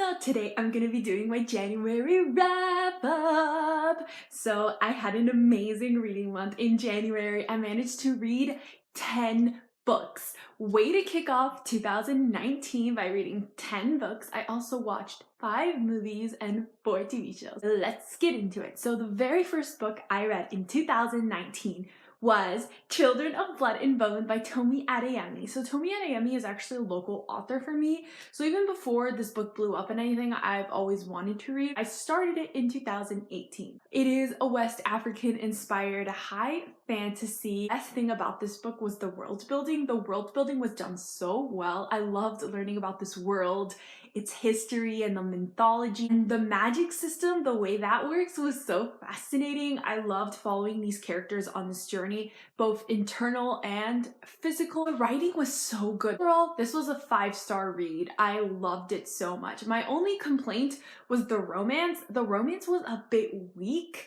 Sabrina! Today I'm gonna be doing my January wrap up. So I had an amazing reading month in January. I managed to read 10 books. Way to kick off 2019 by reading 10 books. I also watched 5 movies and 4 TV shows. Let's get into it. So the very first book I read in 2019 was Children of Blood and Bone by Tomi Adeyemi. So Tomi Adeyemi is actually a local author for me. So even before this book blew up and anything, I've always wanted to read. I started it in 2018. It is a West African inspired high fantasy. The best thing about this book was the world building. The world building was done so well. I loved learning about this world, its history and the mythology. And the magic system, the way that works was so fascinating. I loved following these characters on this journey, both internal and physical. The writing was so good. Overall, this was a 5-star read. I loved it so much. My only complaint was the romance. The romance was a bit weak,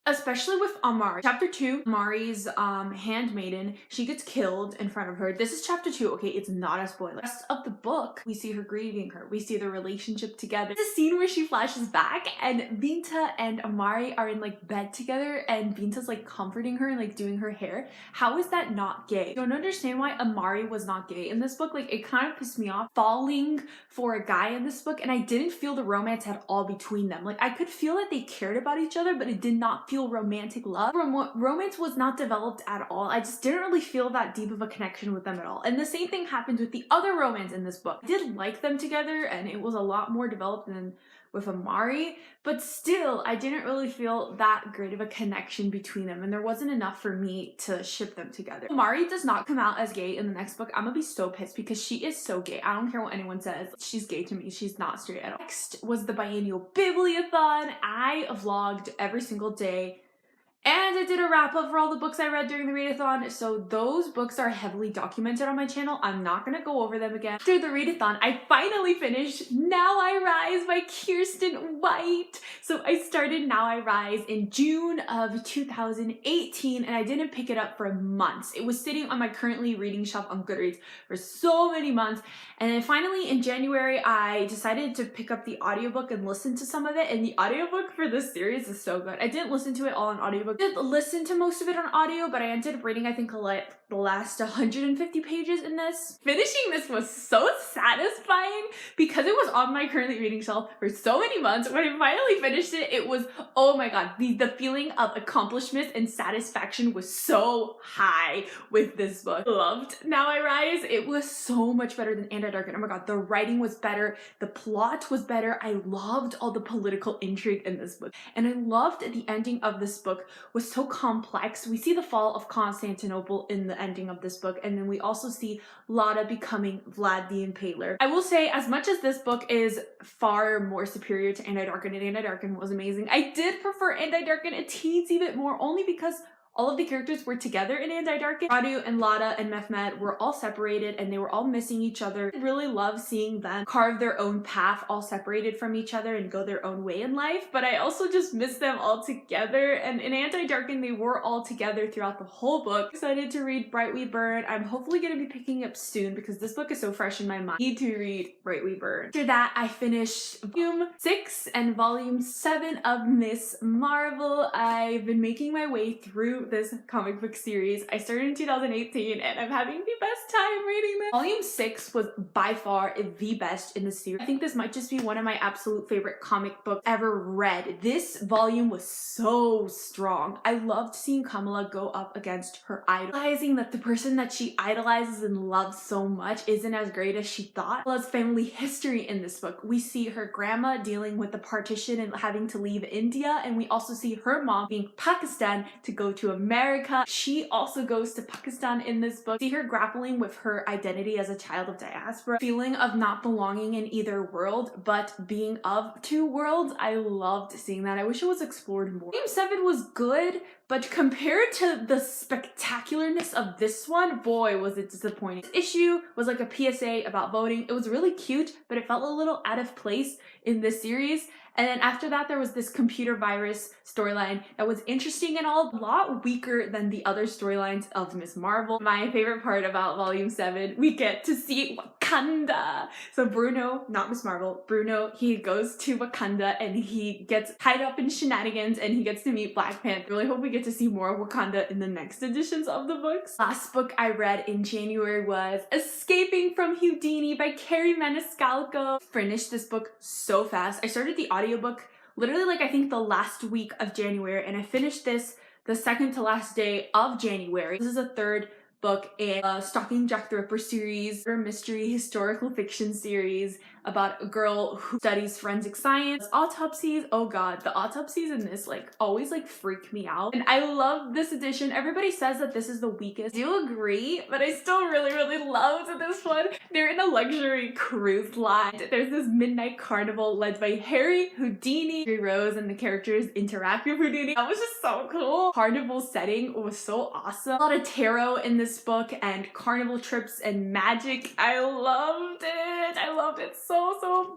especially with Amari. Chapter 2, Amari's handmaiden, she gets killed in front of her. This is chapter 2, okay? It's not a spoiler. The rest of the book, we see her grieving her. We see their relationship together. There's a scene where she flashes back and Binta and Amari are in like bed together and Binta's like comforting her and like doing her hair. How is that not gay? I don't understand why Amari was not gay in this book. Like, it kind of pissed me off falling for a guy in this book, and I didn't feel the romance at all between them. Like, I could feel that they cared about each other, but it did not feel romantic love. Romance was not developed at all. I just didn't really feel that deep of a connection with them at all. And the same thing happened with the other romance in this book. I did like them together and it was a lot more developed than with Amari, but still I didn't really feel that great of a connection between them, and there wasn't enough for me to ship them together. Amari does not come out as gay in the next book. I'm gonna be so pissed because she is so gay. I don't care what anyone says. She's gay to me. She's not straight at all. Next was the biennial Bibliothon. I vlogged every single day. And I did a wrap up for all the books I read during the readathon, so those books are heavily documented on my channel. I'm not gonna go over them again. After the readathon, I finally finished Now I Rise by Kiersten White. So I started Now I Rise in June of 2018, and I didn't pick it up for months. It was sitting on my currently reading shelf on Goodreads for so many months, and then finally in January, I decided to pick up the audiobook and listen to some of it, and the audiobook for this series is so good. I didn't listen to it all on audiobook. I did listen to most of it on audio, but I ended up reading, I think, the last 150 pages in this. Finishing this was so satisfying because it was on my currently reading shelf for so many months. When I finally finished it, it was, oh my god, the feeling of accomplishment and satisfaction was so high with this book. Loved Now I Rise. It was so much better than Anti-Darken. Oh my god, the writing was better, the plot was better. I loved all the political intrigue in this book, and I loved the ending of this book was so complex. We see the fall of Constantinople in the ending of this book, and then we also see Lada becoming Vlad the Impaler. I will say, as much as this book is far more superior to Anti-Darken, and Anti-Darken was amazing, I did prefer Anti-Darken a teensy bit more, only because all of the characters were together in Anti-Darken. Radu and Lada and Mehmet were all separated and they were all missing each other. I really love seeing them carve their own path, all separated from each other and go their own way in life, but I also just miss them all together. And in Anti-Darken, they were all together throughout the whole book. Excited to read Bright We Burn. I'm hopefully going to be picking up soon because this book is so fresh in my mind. I need to read Bright We Burn. After that, I finished Volume 6 and Volume 7 of Ms. Marvel. I've been making my way through this comic book series. I started in 2018 and I'm having the best time reading this. Volume 6 was by far the best in the series. I think this might just be one of my absolute favorite comic books ever read. This volume was so strong. I loved seeing Kamala go up against her idol, realizing that the person that she idolizes and loves so much isn't as great as she thought. Kamala's family history in this book. We see her grandma dealing with the partition and having to leave India, and we also see her mom being Pakistan to go to America. She also goes to Pakistan in this book. See her grappling with her identity as a child of diaspora, feeling of not belonging in either world, but being of 2 worlds. I loved seeing that. I wish it was explored more. Volume 7 was good, but compared to the spectacularness of this one, boy, was it disappointing. This issue was like a PSA about voting. It was really cute, but it felt a little out of place in this series. And then after that, there was this computer virus storyline that was interesting and all, a lot weaker than the other storylines of Ms. Marvel. My favorite part about Volume 7, we get to see Wakanda Wakanda. So Bruno, not Ms. Marvel, Bruno, he goes to Wakanda and he gets tied up in shenanigans and he gets to meet Black Panther. Really hope we get to see more of Wakanda in the next editions of the books. Last book I read in January was Escaping from Houdini by Carrie Maniscalco. Finished this book so fast. I started the audiobook literally like I think the last week of January, and I finished this the second to last day of January. This is a third book in a Stalking Jack the Ripper series, or mystery historical fiction series about a girl who studies forensic science, autopsies. Oh god, the autopsies in this like always like freak me out. And I love this edition. Everybody says that this is the weakest. I do agree, but I still really loved this one. They're in a luxury cruise line. There's this midnight carnival led by Harry, Houdini, Rose, and the characters interact with Houdini. That was just so cool. Carnival setting was so awesome. A lot of tarot in this book and carnival trips and magic. I loved it. I loved it so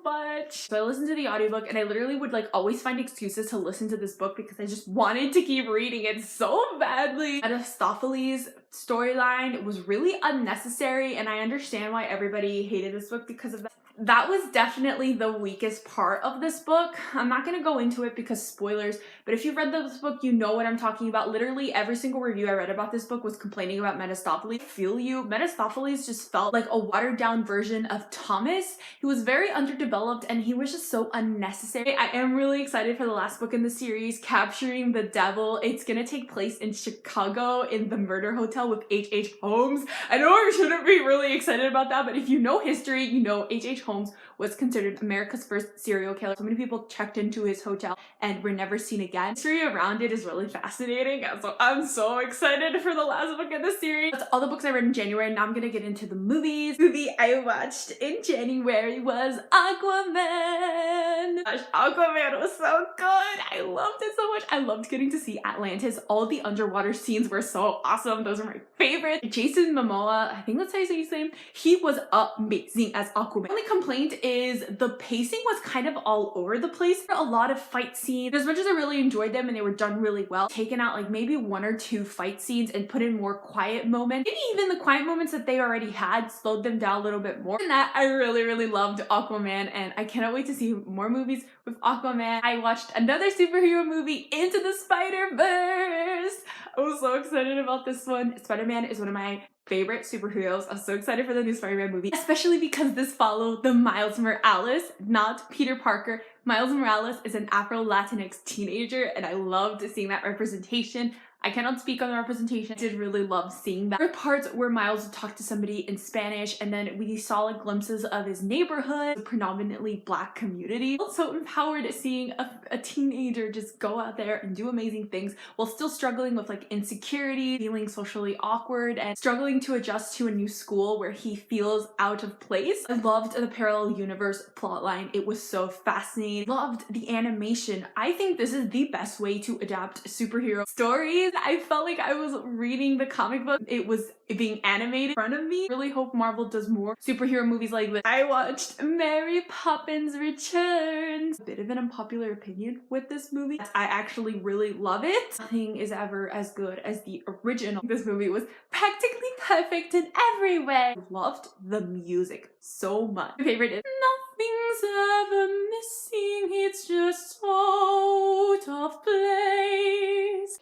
much. So I listened to the audiobook and I literally would like always find excuses to listen to this book because I just wanted to keep reading it so badly. Mephistopheles' storyline was really unnecessary, and I understand why everybody hated this book because of that. That was definitely the weakest part of this book. I'm not going to go into it because spoilers, but if you've read this book, you know what I'm talking about. Literally every single review I read about this book was complaining about Mephistopheles. I feel you. Mephistopheles just felt like a watered down version of Thomas. He was very underdeveloped and he was just so unnecessary. I am really excited for the last book in the series, Capturing the Devil. It's going to take place in Chicago in the murder hotel with H.H. Holmes. I know I shouldn't be really excited about that, but if you know history, you know H.H. Holmes was considered America's first serial killer. So many people checked into his hotel and were never seen again. The history around it is really fascinating, so I'm so excited for the last book in the series. That's all the books I read in January. Now I'm gonna get into the movies. The movie I watched in January was Aquaman. Gosh, Aquaman was so good. I loved it so much. I loved getting to see Atlantis. All the underwater scenes were so awesome. Those are my favorites. Jason Momoa, I think that's how you say his name. He was amazing as Aquaman. The only complaint is the pacing was kind of all over the place. For a lot of fight scenes, as much as I really enjoyed them and they were done really well, taken out like maybe one or two fight scenes and put in more quiet moments. Maybe even the quiet moments that they already had slowed them down a little bit more. And that I really loved Aquaman, and I cannot wait to see more movies with Aquaman. I watched another superhero movie, Into the Spiderverse. I was so excited about this one. Spider-Man is one of my favorite superheroes. I'm so excited for the new Spider-Man movie, especially because this followed the Miles Morales, not Peter Parker. Miles Morales is an Afro-Latinx teenager, and I loved seeing that representation. I cannot speak on the representation. I did really love seeing that. There were parts where Miles would talk to somebody in Spanish, and then we saw like glimpses of his neighborhood, the predominantly Black community. Also empowered seeing a teenager just go out there and do amazing things while still struggling with like insecurity, feeling socially awkward, and struggling to adjust to a new school where he feels out of place. I loved the parallel universe plotline. It was so fascinating. Loved the animation. I think this is the best way to adapt superhero stories. I felt like I was reading the comic book. It was being animated in front of me. Really hope Marvel does more superhero movies like this. I watched Mary Poppins Returns. A bit of an unpopular opinion with this movie. I actually really love it. Nothing is ever as good as the original. This movie was practically perfect in every way. I loved the music so much. My favorite is Nothing's ever missing, it's just out of place.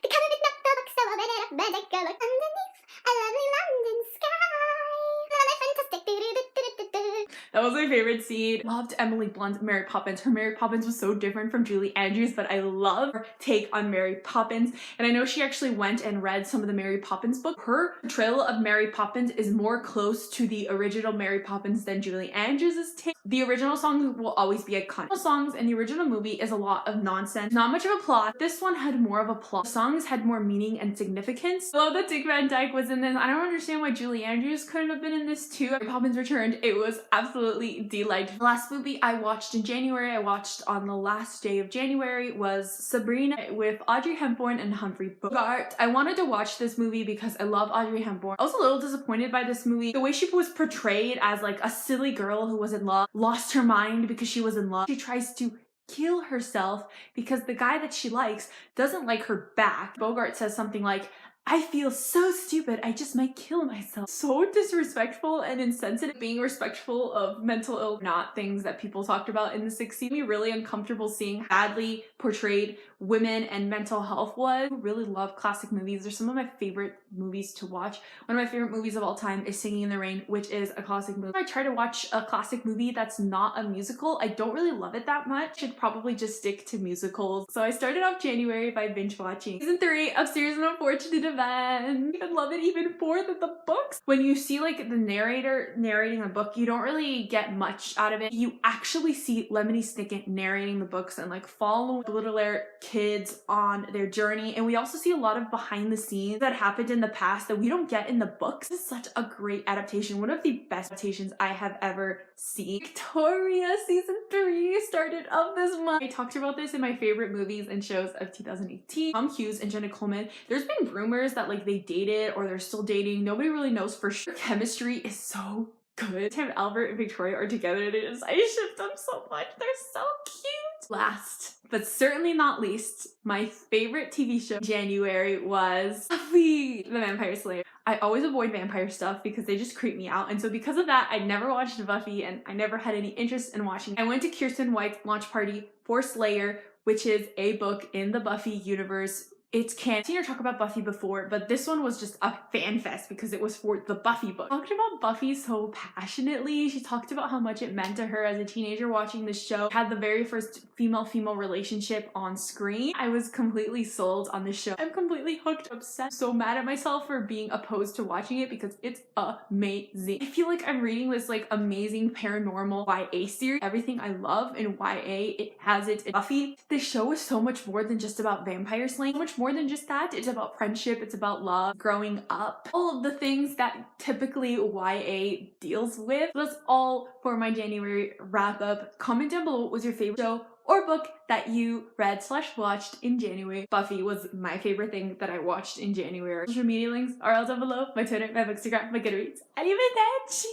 That was my favorite scene. Loved Emily Blunt's Mary Poppins. Her Mary Poppins was so different from Julie Andrews, but I love her take on Mary Poppins. And I know she actually went and read some of the Mary Poppins book. Her portrayal of Mary Poppins is more close to the original Mary Poppins than Julie Andrews' take. The original songs will always be iconic. The songs in the original movie is a lot of nonsense. Not much of a plot. This one had more of a plot. The songs had more meaning and significance. I love that Dick Van Dyke was in this. I don't understand why Julie Andrews couldn't have been in this too. Mary Poppins Returned. It was absolutely delightful. The last movie I watched in January, I watched on the last day of January, was Sabrina with Audrey Hepburn and Humphrey Bogart. I wanted to watch this movie because I love Audrey Hepburn. I was a little disappointed by this movie. The way she was portrayed as like a silly girl who was in love, lost her mind because she was in love. She tries to kill herself because the guy that she likes doesn't like her back. Bogart says something like, I feel so stupid, I just might kill myself. So disrespectful and insensitive. Being respectful of mental illness, not things that people talked about in the 60s. Me really uncomfortable seeing badly portrayed women and mental health was. I really love classic movies. They're some of my favorite movies to watch. One of my favorite movies of all time is Singing in the Rain, which is a classic movie. I try to watch a classic movie that's not a musical. I don't really love it that much. Should probably just stick to musicals. So I started off January by binge watching season 3 of Serious and Unfortunate Events. I love it even more than the books. When you see like the narrator narrating a book, you don't really get much out of it. You actually see Lemony Snicket narrating the books and like following the little kids on their journey. And we also see a lot of behind the scenes that happened in the past that we don't get in the books. This is such a great adaptation. One of the best adaptations I have ever seen. Victoria season 3 started up this month. I talked about this in my favorite movies and shows of 2018. Tom Hughes and Jenna Coleman. There's been rumors that like they dated or they're still dating. Nobody really knows for sure. Chemistry is so good. Tim, Albert, and Victoria are together and I ship them so much. They're so cute. Last, but certainly not least, my favorite TV show in January was Buffy the Vampire Slayer. I always avoid vampire stuff because they just creep me out, and so because of that, I never watched Buffy and I never had any interest in watching it. I went to Kirsten White's launch party for Slayer, which is a book in the Buffy universe. It's canon. I've seen her talk about Buffy before, but this one was just a fan fest because it was for the Buffy book. She talked about Buffy so passionately. She talked about how much it meant to her as a teenager watching the show. Had the very first female-female relationship on screen. I was completely sold on the show. I'm completely hooked, obsessed. So mad at myself for being opposed to watching it because it's amazing. I feel like I'm reading this like amazing paranormal YA series. Everything I love in YA, it has it in Buffy. This show is so much more than just about vampire slaying. So much more than just that. It's about friendship, it's about love, growing up, all of the things that typically YA deals with. That's all for my January wrap up. Comment down below what was your favorite show or book that you read / watched in January. Buffy was my favorite thing that I watched in January. Social media links are all down below. My Twitter, my Bookstagram, my Goodreads. Arrivederci!